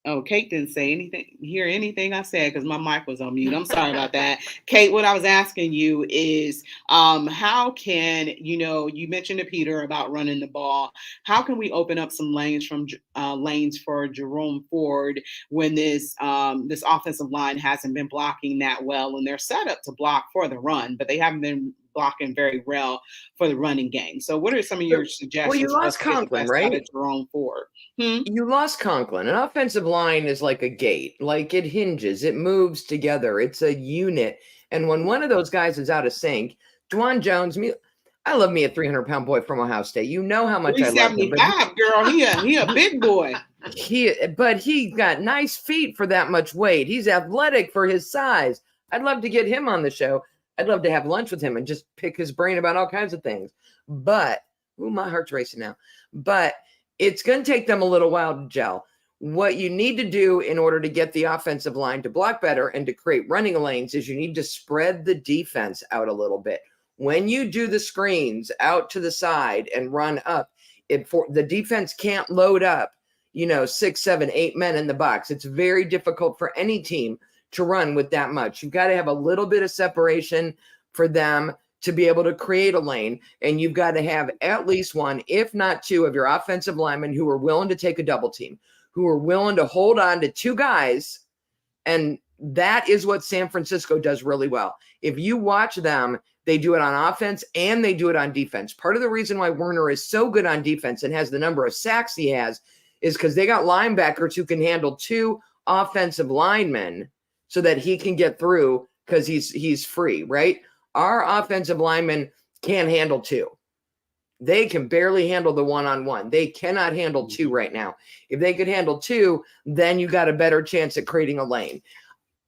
Oh, Kate didn't say anything, hear anything I said because my mic was on mute. I'm sorry about that. Kate, what I was asking you is how can, you mentioned to Peter about running the ball. How can we open up some lanes for Jerome Ford when this offensive line hasn't been blocking that well, and they're set up to block for the run, but they haven't been blocking very well for the running game. So what are some of your suggestions Well, you for us lost to get the Conklin, best out of right? Jerome Ford? Hmm? You lost Conklin. An offensive line is like a gate, like it hinges, it moves together, it's a unit. And when one of those guys is out of sync, Juwan Jones, I love me a 300-pound boy from Ohio State. You know how much I love him. 375, girl. He a big boy. But he got nice feet for that much weight. He's athletic for his size. I'd love to get him on the show. I'd love to have lunch with him and just pick his brain about all kinds of things. But, my heart's racing now. But it's going to take them a little while to gel. What you need to do in order to get the offensive line to block better and to create running lanes is you need to spread the defense out a little bit. When you do the screens out to the side and run up, the defense can't load up 6, 7, 8 men in the box. It's very difficult for any team to run with that much. You've got to have a little bit of separation for them to be able to create a lane. And you've got to have at least one, if not two, of your offensive linemen who are willing to take a double team, who are willing to hold on to two guys. And that is what San Francisco does really well. If you watch them, they do it on offense and they do it on defense. Part of the reason why Werner is so good on defense and has the number of sacks he has is because they got linebackers who can handle two offensive linemen so that he can get through because he's free, right? Our offensive linemen can't handle two. They can barely handle the one-on-one. They cannot handle two right now. If they could handle two, then you got a better chance at creating a lane.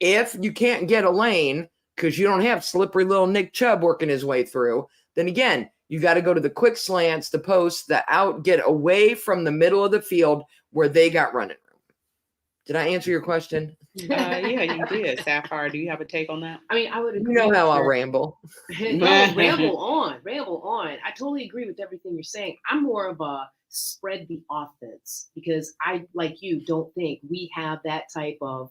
If you can't get a lane because you don't have slippery little Nick Chubb working his way through, then again, you got to go to the quick slants, the posts, the out, get away from the middle of the field where they got running room. Did I answer your question? Yeah, you did. Sapphire, do you have a take on that? I mean, I would agree. You know how I'll ramble. No, ramble on. I totally agree with everything you're saying. I'm more of a spread the offense because I, like you, don't think we have that type of,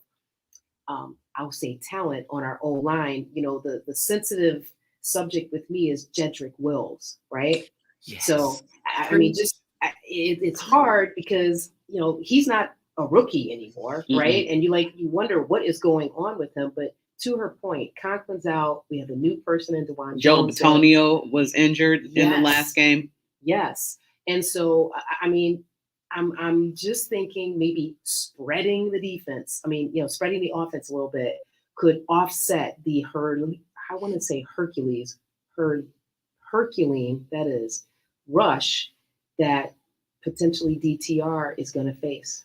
I'll say, talent on our own line. The sensitive subject with me is Jedrick Wills, right? Yes. So, I mean, it's hard because, he's not a rookie anymore, right? And you wonder what is going on with him. But to her point, Conklin's out. We have a new person in Juwan Joe Jones. Batonio was injured in the last game. Yes. And so, I mean, I'm just thinking maybe spreading the defense. I mean, spreading the offense a little bit could offset the Herculean, that is, rush that potentially DTR is going to face.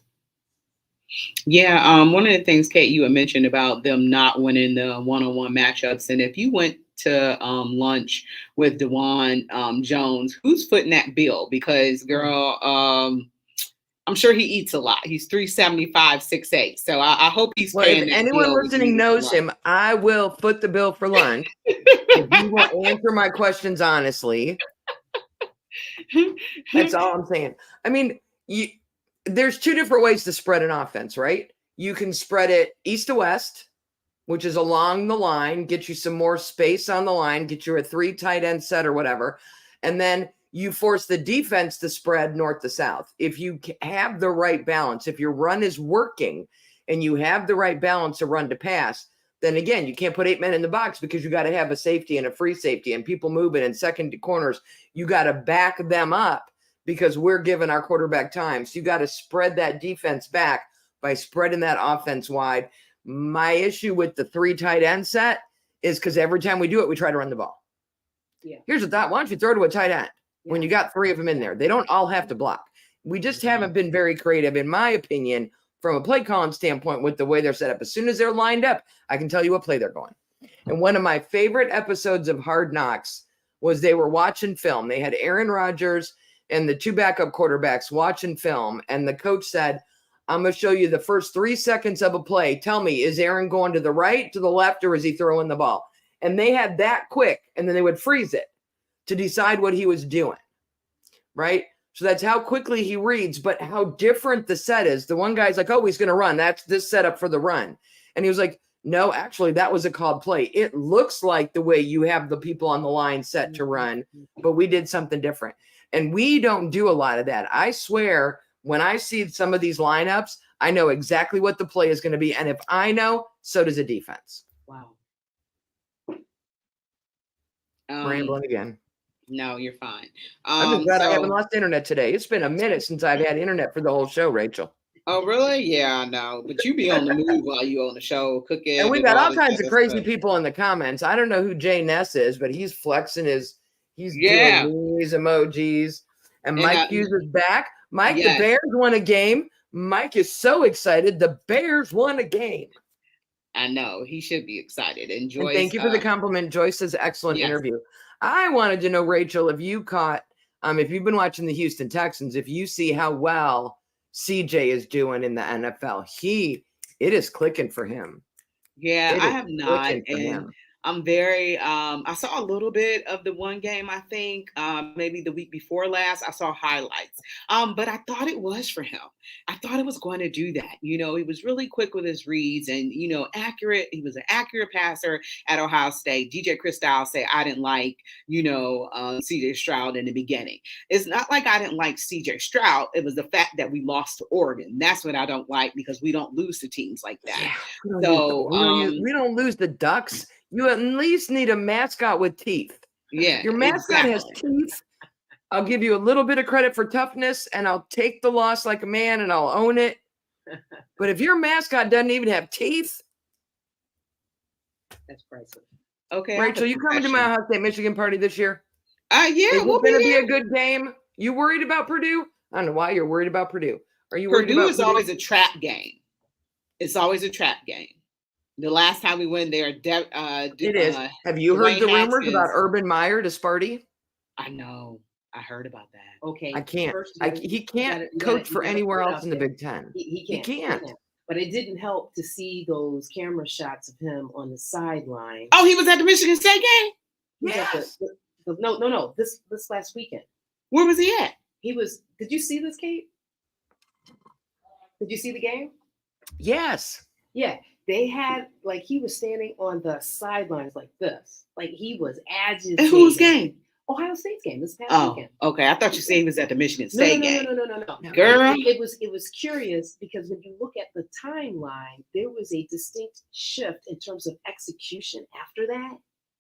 Yeah, one of the things, Kate, you had mentioned about them not winning the one-on-one matchups, and if you went to lunch with Juwan Jones, who's footing that bill? Because, girl, I'm sure he eats a lot. He's 375, 6'8". So I hope he's paying. If anyone listening knows him, I will foot the bill for lunch. If you want to answer my questions honestly, that's all I'm saying. I mean, there's two different ways to spread an offense, right? You can spread it east to west, which is along the line, get you some more space on the line, get you a 3 tight end set or whatever. And then you force the defense to spread north to south. If you have the right balance, if your run is working and you have the right balance to run to pass, then again, you can't put 8 men in the box because you got to have a safety and a free safety and people moving in second corners. You got to back them up because we're giving our quarterback time. So you got to spread that defense back by spreading that offense wide. My issue with the 3 tight end set is because every time we do it, we try to run the ball. Yeah. Here's a thought. Why don't you throw to a tight end when you got 3 of them in there? They don't all have to block. We just haven't been very creative, in my opinion, from a play calling standpoint with the way they're set up. As soon as they're lined up, I can tell you what play they're going. And one of my favorite episodes of Hard Knocks was they were watching film. They had Aaron Rodgers and the 2 backup quarterbacks watching film. And the coach said, I'm going to show you the first 3 seconds of a play. Tell me, is Aaron going to the right, to the left, or is he throwing the ball? And they had that quick, and then they would freeze it to decide what he was doing, right? So that's how quickly he reads, but how different the set is. The one guy's like, oh, he's going to run. That's this setup for the run. And he was like, no, actually, that was a called play. It looks like the way you have the people on the line set to run, but we did something different. And we don't do a lot of that. I swear, when I see some of these lineups, I know exactly what the play is going to be. And if I know, so does a defense. Wow. Rambling again. No, you're fine. I'm just glad I haven't lost internet today. It's been a minute since I've had internet for the whole show, Rachel. Oh, really? Yeah, I know. But you be on the move while you on the show cooking. And we got all this kinds of other crazy stuff. people in the comments. I don't know who Jay Ness is, but he's flexing he's Yeah. doing these emojis. And And, Mike Hughes is back. Mike, yes. the Bears won a game. Mike is so excited. The Bears won a game. I know. He should be excited. And And Joyce, thank you for the compliment. Joyce says excellent yes. interview. I wanted to know, Rachel, if you caught, if you've been watching the Houston Texans, if you see how well CJ is doing in the NFL, it is clicking for him. Yeah, I have not. clicking for And him. I'm very, I saw a little bit of the one game, I think, maybe the week before last. I saw highlights, but I thought it was for him. I thought it was going to do that. You know, he was really quick with his reads and, you know, accurate. He was an accurate passer at Ohio State. DJ Christophe say I didn't like, you know, CJ Stroud in the beginning. It's not like I didn't like CJ Stroud. It was the fact that we lost to Oregon. That's what I don't like because we don't lose to teams like that. Yeah, So we don't lose the Ducks. You at least need a mascot with teeth. yeah, Your mascot has teeth. I'll give you a little bit of credit for toughness, and I'll take the loss like a man, and I'll own it. But if your mascot doesn't even have teeth, That's priceless. Okay, Rachel, you coming to my Ohio State Michigan party this year? Yeah, Is we'll it going to be there. a good game? You worried about Purdue? I don't know why you're worried about Purdue. Are you worried Purdue about is Purdue? always a trap game. It's always a trap game. The last time we went there, It is. Have you heard the rumors about Urban Meyer to Sparty? I know. I heard about that. Okay. I can't. first He can't you gotta- coach you for gotta anywhere put it else out in the there. Big Ten. He He can't. can't. But it didn't help to see those camera shots of him on the sideline. Oh, he was at the Michigan State game? He was at Yes. no. This last weekend. Where was he at? He was. Did you see this, Kate? Did you see the game? Yes. Yeah. They had he was standing on the sidelines like this. Like he was agitated. And whose game? Ohio State's game this past Oh, weekend. okay. I thought you said he was at the Michigan State game. No. Girl. It was curious because when you look at the timeline, there was a distinct shift in terms of execution after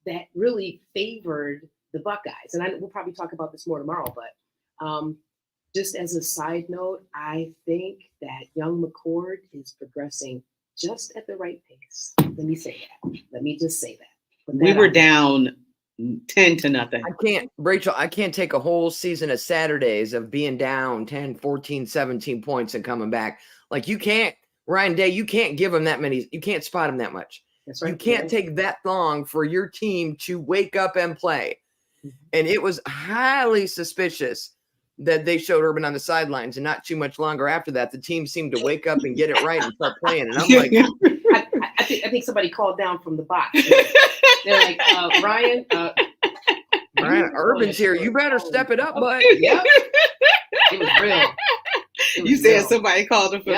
that really favored the Buckeyes. And we'll probably talk about this more tomorrow, but just as a side note, I think that young McCord is progressing just at the right pace. Let me say that. Let me just say that. We were down 10-0. Rachel, I can't take a whole season of Saturdays of being down 10, 14, 17 points and coming back. Like you can't, Ryan Day, you can't give him that many. You can't spot him that much. That's right. You can't take that long for your team to wake up and play. And it was highly suspicious that they showed Urban on the sidelines, and not too much longer after that, the team seemed to wake up and get it right and start playing. And I'm like, I think somebody called down from the box. They're like, Ryan, Urban's here. You better step it up, bud. Yep. It was real. You said somebody called him from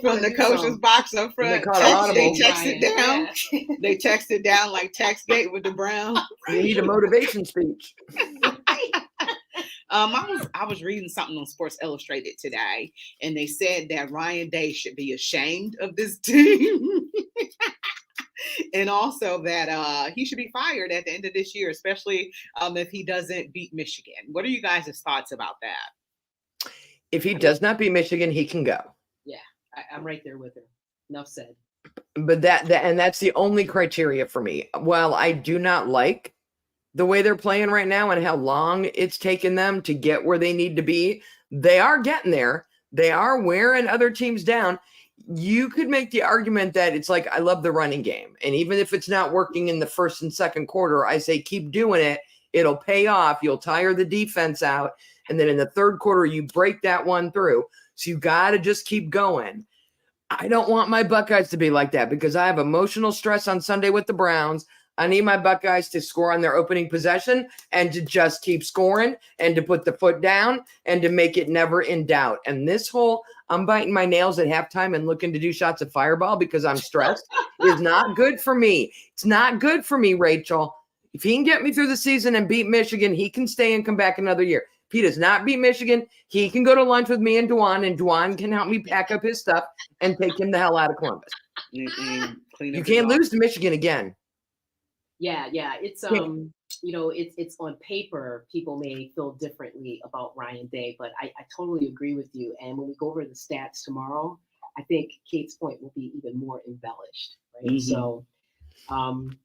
from the coach's box up front. They called an audible. They texted down. They texted down like Taxgate with the Brown. You need a motivation speech. I was reading something on Sports Illustrated today, and they said that Ryan Day should be ashamed of this team. And also that he should be fired at the end of this year, especially if he doesn't beat Michigan. What are you guys' thoughts about that? If he does not beat Michigan, he can go. Yeah, I'm right there with her. Enough said. But that's the only criteria for me. While I do not like the way they're playing right now and how long it's taken them to get where they need to be, they are getting there. They are wearing other teams down. You could make the argument that it's like, I love the running game. And even if it's not working in the first and second quarter, I say, keep doing it. It'll pay off. You'll tire the defense out. And then in the third quarter, you break that one through. So you got to just keep going. I don't want my Buckeyes to be like that because I have emotional stress on Sunday with the Browns. I need my Buckeyes to score on their opening possession and to just keep scoring and to put the foot down and to make it never in doubt. And this whole I'm biting my nails at halftime and looking to do shots of fireball because I'm stressed is not good for me. It's not good for me, Rachel. If he can get me through the season and beat Michigan, he can stay and come back another year. If he does not beat Michigan, he can go to lunch with me and Dwan can help me pack up his stuff and take him the hell out of Columbus. You can't lose to Michigan again. Yeah. It's it's on paper, people may feel differently about Ryan Day, but I totally agree with you. And when we go over the stats tomorrow, I think Kate's point will be even more embellished, right? Mm-hmm. So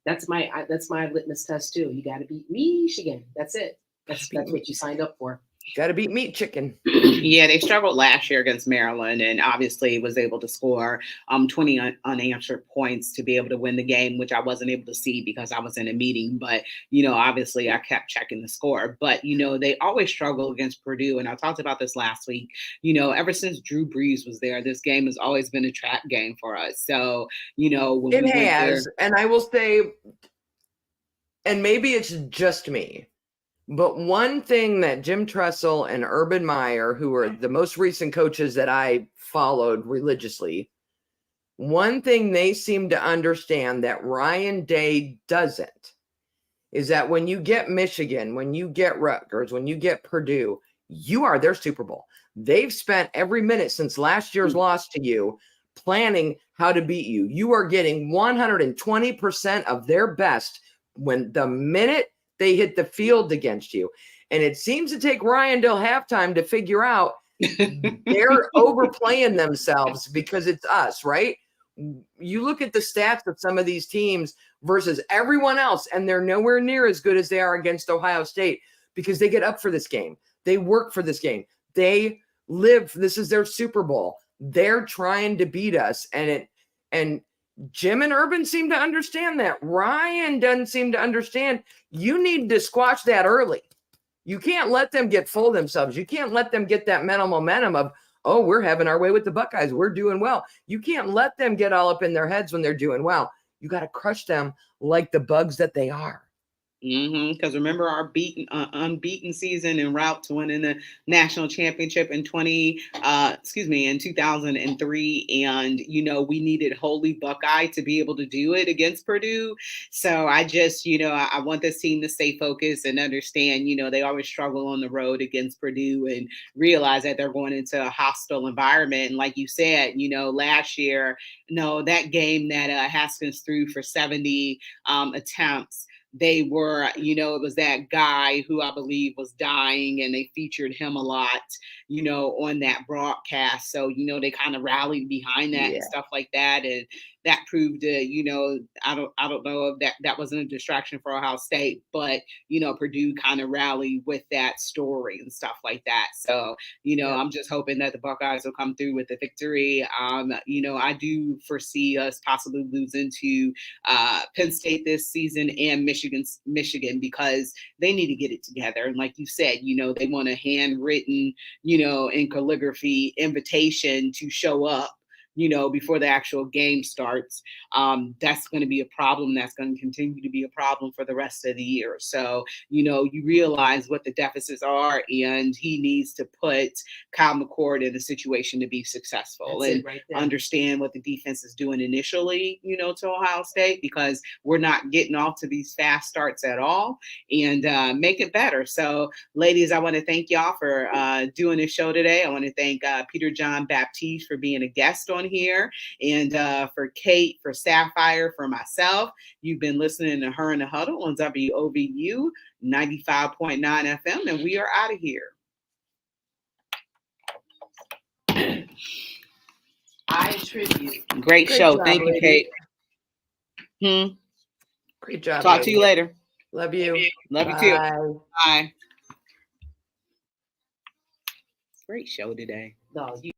that's my litmus test too. You got to beat Michigan. That's it. That's what you signed up for. Got to beat meat chicken. Yeah, they struggled last year against Maryland and obviously was able to score 20 unanswered points to be able to win the game, which I wasn't able to see because I was in a meeting. But, obviously I kept checking the score. But, they always struggle against Purdue. And I talked about this last week. Ever since Drew Brees was there, this game has always been a trap game for us. So, when it we has. And I will say, and maybe it's just me, but one thing that Jim Tressel and Urban Meyer, who are the most recent coaches that I followed religiously, one thing they seem to understand that Ryan Day doesn't is that when you get Michigan, when you get Rutgers, when you get Purdue, you are their Super Bowl. They've spent every minute since last year's loss to you planning how to beat you. You are getting 120% of their best when the minute they hit the field against you. And it seems to take Ryan till halftime to figure out they're overplaying themselves because it's us, right? You look at the stats of some of these teams versus everyone else, and they're nowhere near as good as they are against Ohio State because they get up for this game. They work for this game. They live. This is their Super Bowl. They're trying to beat us. And Jim and Urban seem to understand that. Ryan doesn't seem to understand. You need to squash that early. You can't let them get full of themselves. You can't let them get that mental momentum of, oh, we're having our way with the Buckeyes. We're doing well. You can't let them get all up in their heads when they're doing well. You got to crush them like the bugs that they are. Because remember our unbeaten season en route to winning the national championship in 2003, and we needed Holy Buckeye to be able to do it against Purdue. So I just I want this team to stay focused and understand they always struggle on the road against Purdue and realize that they're going into a hostile environment. And like you said, last year, that game that Haskins threw for 70 attempts. They were, it was that guy who I believe was dying and they featured him a lot, on that broadcast. So, they kind of rallied behind that and stuff like that. And that proved to, I don't know if that wasn't a distraction for Ohio State, but, Purdue kind of rallied with that story and stuff like that. So, I'm just hoping that the Buckeyes will come through with the victory. I do foresee us possibly losing to Penn State this season and Michigan because they need to get it together. And like you said, they want a handwritten, in calligraphy invitation to show up, before the actual game starts. That's going to be a problem. That's going to continue to be a problem for the rest of the year. So, you realize what the deficits are, and he needs to put Kyle McCord in a situation to be successful and understand what the defense is doing initially, to Ohio State, because we're not getting off to these fast starts at all, and make it better. So, ladies, I want to thank y'all for doing this show today. I want to thank Peter John Baptiste for being a guest on here, and for Kate, for Sapphire, for myself. You've been listening to Her in the Huddle on WOVU 95.9 FM, and we are out of here. I attribute. Great show. Thank you, Kate. Great job. Talk to you later. Love you. Love you too. Bye. Great show today. No, you